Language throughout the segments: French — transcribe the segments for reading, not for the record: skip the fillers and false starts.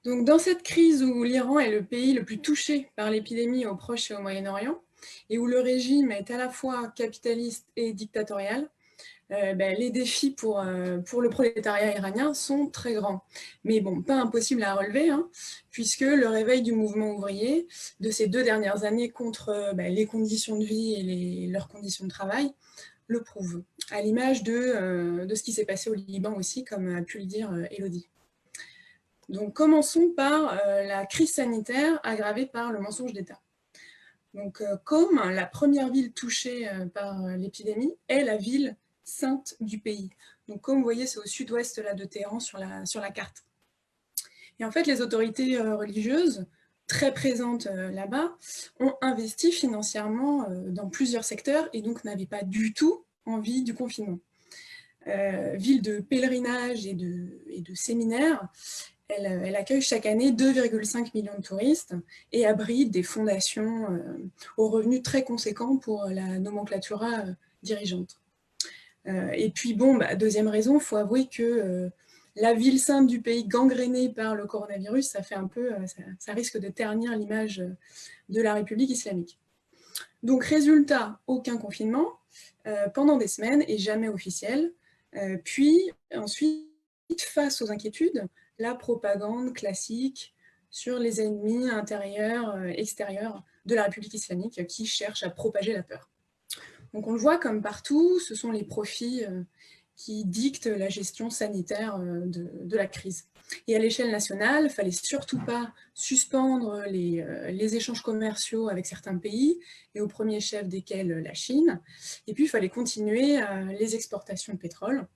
Donc, dans cette crise où l'Iran est le pays le plus touché par l'épidémie au Proche et au Moyen-Orient, et où le régime est à la fois capitaliste et dictatorial, les défis pour le prolétariat iranien sont très grands. Mais bon, pas impossible à relever, hein, puisque le réveil du mouvement ouvrier de ces 2 dernières années contre les conditions de vie et leurs conditions de travail le prouve, à l'image de ce qui s'est passé au Liban aussi, comme a pu le dire Élodie. Donc commençons par la crise sanitaire aggravée par le mensonge d'État. Donc Qom, la première ville touchée par l'épidémie, est la ville sainte du pays. Donc comme vous voyez, c'est au sud-ouest de Téhéran sur la carte. Et en fait, les autorités religieuses, très présentes là-bas, ont investi financièrement dans plusieurs secteurs et donc n'avaient pas du tout envie du confinement. Ville de pèlerinage et de séminaires, elle accueille chaque année 2,5 millions de touristes et abrite des fondations aux revenus très conséquents pour la nomenclatura dirigeante. Et puis bon, deuxième raison, il faut avouer que la ville sainte du pays gangrénée par le coronavirus, ça fait un peu, ça risque de ternir l'image de la République islamique. Donc résultat, aucun confinement pendant des semaines et jamais officiel. Puis ensuite, face aux inquiétudes, la propagande classique sur les ennemis intérieurs, extérieurs de la République islamique qui cherchent à propager la peur. Donc on le voit comme partout, ce sont les profits qui dictent la gestion sanitaire de la crise. Et à l'échelle nationale, il ne fallait surtout pas suspendre les échanges commerciaux avec certains pays, et au premier chef desquels la Chine. Et puis il fallait continuer les exportations de pétrole.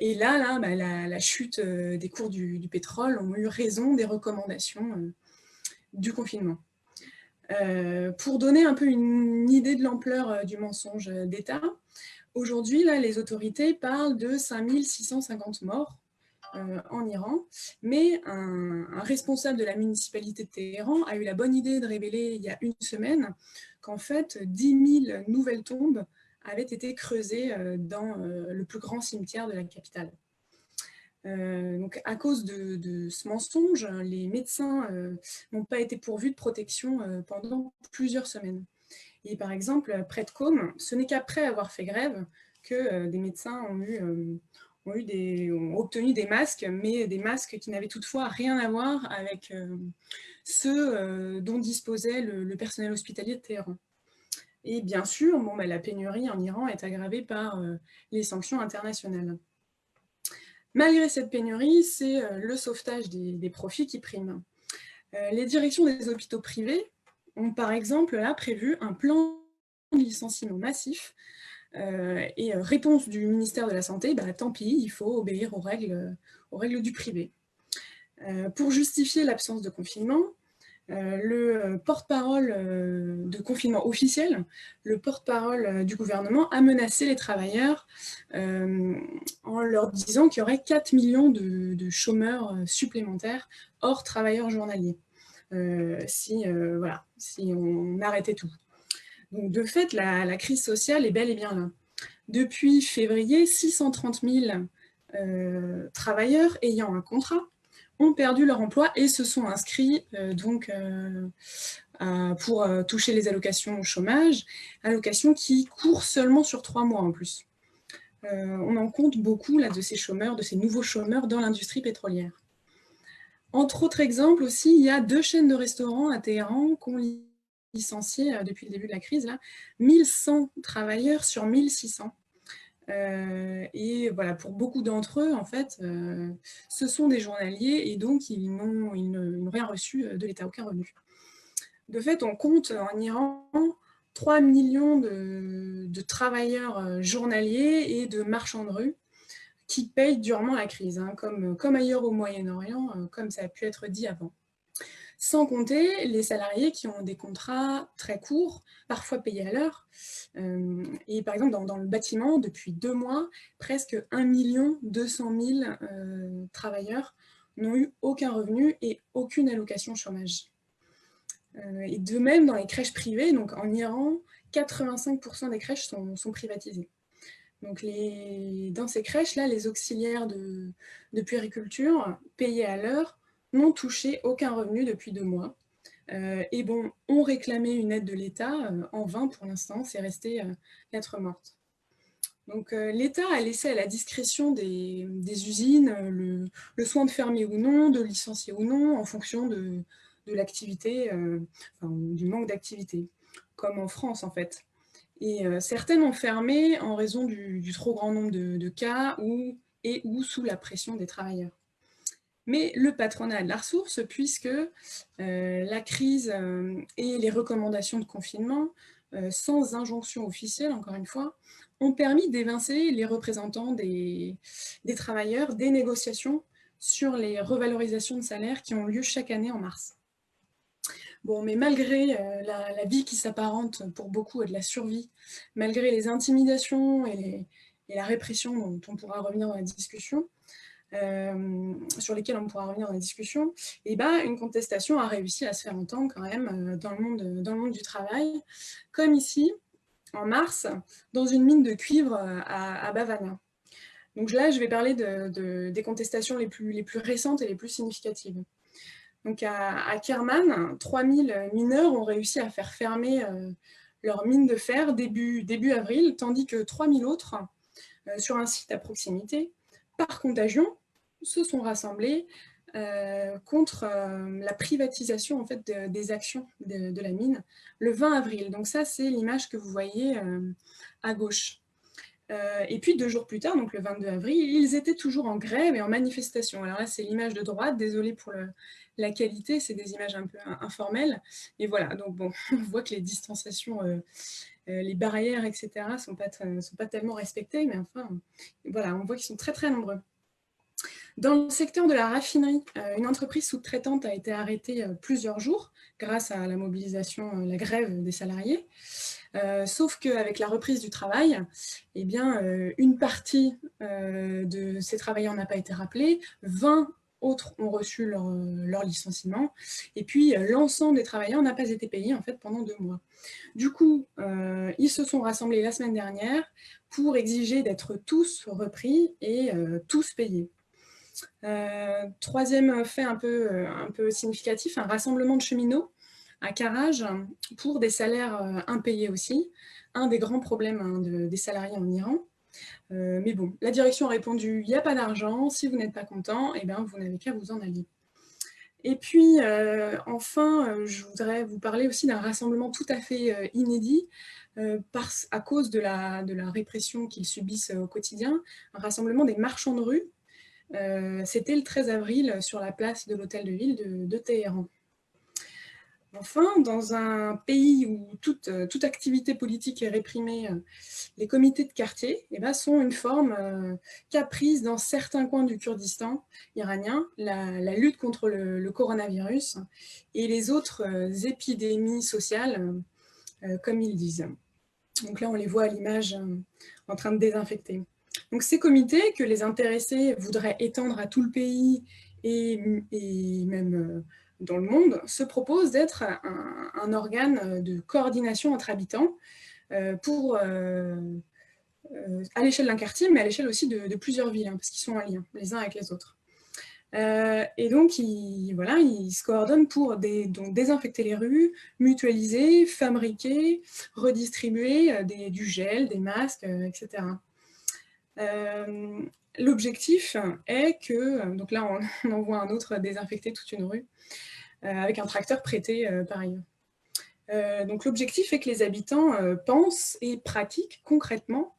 Et là la chute des cours du pétrole ont eu raison des recommandations du confinement. Pour donner un peu une idée de l'ampleur du mensonge d'État, aujourd'hui, les autorités parlent de 5650 morts en Iran, mais un responsable de la municipalité de Téhéran a eu la bonne idée de révéler il y a une semaine qu'en fait 10 000 nouvelles tombes avaient été creusées dans le plus grand cimetière de la capitale. Donc, à cause de ce mensonge, les médecins n'ont pas été pourvus de protection pendant plusieurs semaines. Et par exemple, près de Qom, ce n'est qu'après avoir fait grève que des médecins ont obtenu des masques, mais des masques qui n'avaient toutefois rien à voir avec ceux dont disposait le personnel hospitalier de Téhéran. Et bien sûr, la pénurie en Iran est aggravée par les sanctions internationales. Malgré cette pénurie, c'est le sauvetage des profits qui prime. Les directions des hôpitaux privés ont par exemple là prévu un plan de licenciement massif et réponse du ministère de la Santé, tant pis, il faut obéir aux règles du privé. Pour justifier l'absence de confinement, le porte-parole de confinement officiel, le porte-parole du gouvernement a menacé les travailleurs en leur disant qu'il y aurait 4 millions de chômeurs supplémentaires hors travailleurs journaliers, si on arrêtait tout. Donc de fait, la crise sociale est bel et bien là. Depuis février, 630 000 travailleurs ayant un contrat ont perdu leur emploi et se sont inscrits pour toucher les allocations au chômage, allocations qui courent seulement sur 3 mois en plus. On en compte beaucoup là, de ces chômeurs, de ces nouveaux chômeurs dans l'industrie pétrolière. Entre autres exemples aussi, il y a 2 chaînes de restaurants à Téhéran qui ont licencié depuis le début de la crise, 1100 travailleurs sur 1600. Et voilà, pour beaucoup d'entre eux, en fait, ce sont des journaliers et donc ils n'ont rien reçu de l'État, aucun revenu. De fait, on compte en Iran 3 millions de travailleurs journaliers et de marchands de rue qui payent durement la crise, comme ailleurs au Moyen-Orient, comme ça a pu être dit avant. Sans compter les salariés qui ont des contrats très courts, parfois payés à l'heure. Et par exemple, dans le bâtiment, depuis 2 mois, presque 1 200 000 travailleurs n'ont eu aucun revenu et aucune allocation chômage. Et de même, dans les crèches privées, donc en Iran, 85% des crèches sont privatisées. Donc dans ces crèches-là, les auxiliaires de puériculture, payés à l'heure, n'ont touché aucun revenu depuis 2 mois. Et bon, ont réclamé une aide de l'État, en vain pour l'instant, c'est resté lettre morte. Donc l'État a laissé à la discrétion des usines le soin de fermer ou non, de licencier ou non, en fonction de l'activité, enfin, du manque d'activité, comme en France en fait. Et certaines ont fermé en raison du trop grand nombre de cas ou sous la pression des travailleurs. Mais le patronat a de la ressource puisque la crise et les recommandations de confinement, sans injonction officielle, encore une fois, ont permis d'évincer les représentants des travailleurs des négociations sur les revalorisations de salaire qui ont lieu chaque année en mars. Bon, mais malgré la vie qui s'apparente pour beaucoup à de la survie, malgré les intimidations et la répression dont on pourra revenir dans la discussion, sur lesquels on pourra revenir dans la discussion, et ben, une contestation a réussi à se faire entendre quand même dans le monde du travail, comme ici, en mars, dans une mine de cuivre à Bavaria. Donc là, je vais parler des contestations les plus récentes et les plus significatives. Donc à Kerman, 3000 mineurs ont réussi à faire fermer leur mine de fer début avril, tandis que 3000 autres, sur un site à proximité, par contagion, se sont rassemblés contre la privatisation en fait, des actions de la mine le 20 avril. Donc ça, c'est l'image que vous voyez à gauche. Et puis 2 jours plus tard, donc le 22 avril, ils étaient toujours en grève et en manifestation. Alors là, c'est l'image de droite, désolée pour la qualité, c'est des images un peu informelles. Et voilà, donc bon, on voit que les distanciations, les barrières, etc., sont pas tellement respectées, mais enfin, voilà, on voit qu'ils sont très très nombreux. Dans le secteur de la raffinerie, une entreprise sous-traitante a été arrêtée plusieurs jours grâce à la mobilisation, la grève des salariés. Sauf qu'avec la reprise du travail, eh bien, une partie de ces travailleurs n'a pas été rappelée, 20 autres ont reçu leur licenciement, et puis l'ensemble des travailleurs n'a pas été payé en fait, pendant 2 mois. Du coup, ils se sont rassemblés la semaine dernière pour exiger d'être tous repris et tous payés. Troisième fait un peu significatif, un rassemblement de cheminots à Karaj pour des salaires impayés aussi, un des grands problèmes hein, des salariés en Iran. Mais bon, la direction a répondu, il n'y a pas d'argent, si vous n'êtes pas content, eh bien, vous n'avez qu'à vous en aller. Et puis, enfin, je voudrais vous parler aussi d'un rassemblement tout à fait inédit, à cause de la répression qu'ils subissent au quotidien, un rassemblement des marchands de rue. C'était le 13 avril sur la place de l'hôtel de ville de Téhéran. Enfin, dans un pays où toute activité politique est réprimée, les comités de quartier sont une forme caprice dans certains coins du Kurdistan iranien, la lutte contre le coronavirus et les autres épidémies sociales, comme ils disent. Donc là, on les voit à l'image en train de désinfecter. Donc ces comités que les intéressés voudraient étendre à tout le pays et même dans le monde, se proposent d'être un organe de coordination entre habitants à l'échelle d'un quartier, mais à l'échelle aussi de plusieurs villes, hein, parce qu'ils sont en lien les uns avec les autres. Et donc, ils se coordonnent pour désinfecter les rues, mutualiser, fabriquer, redistribuer du gel, des masques, etc. L'objectif est que, donc là on en voit un autre désinfecter toute une rue, avec un tracteur prêté par ailleurs. Donc l'objectif est que les habitants pensent et pratiquent concrètement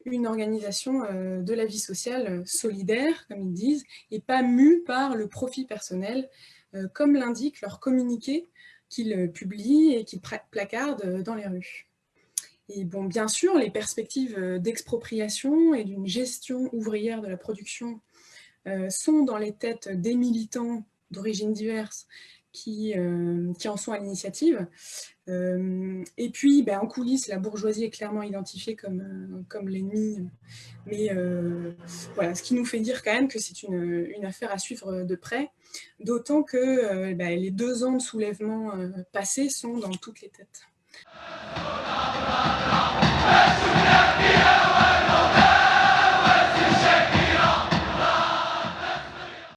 une organisation de la vie sociale solidaire, comme ils disent, et pas mue par le profit personnel, comme l'indique leur communiqué qu'ils publient et qu'ils placardent dans les rues. Et bon, bien sûr, les perspectives d'expropriation et d'une gestion ouvrière de la production sont dans les têtes des militants d'origines diverses qui en sont à l'initiative. Et puis, en coulisses, la bourgeoisie est clairement identifiée comme l'ennemi. Mais voilà, ce qui nous fait dire quand même que c'est une affaire à suivre de près, d'autant que les 2 ans de soulèvement passés sont dans toutes les têtes.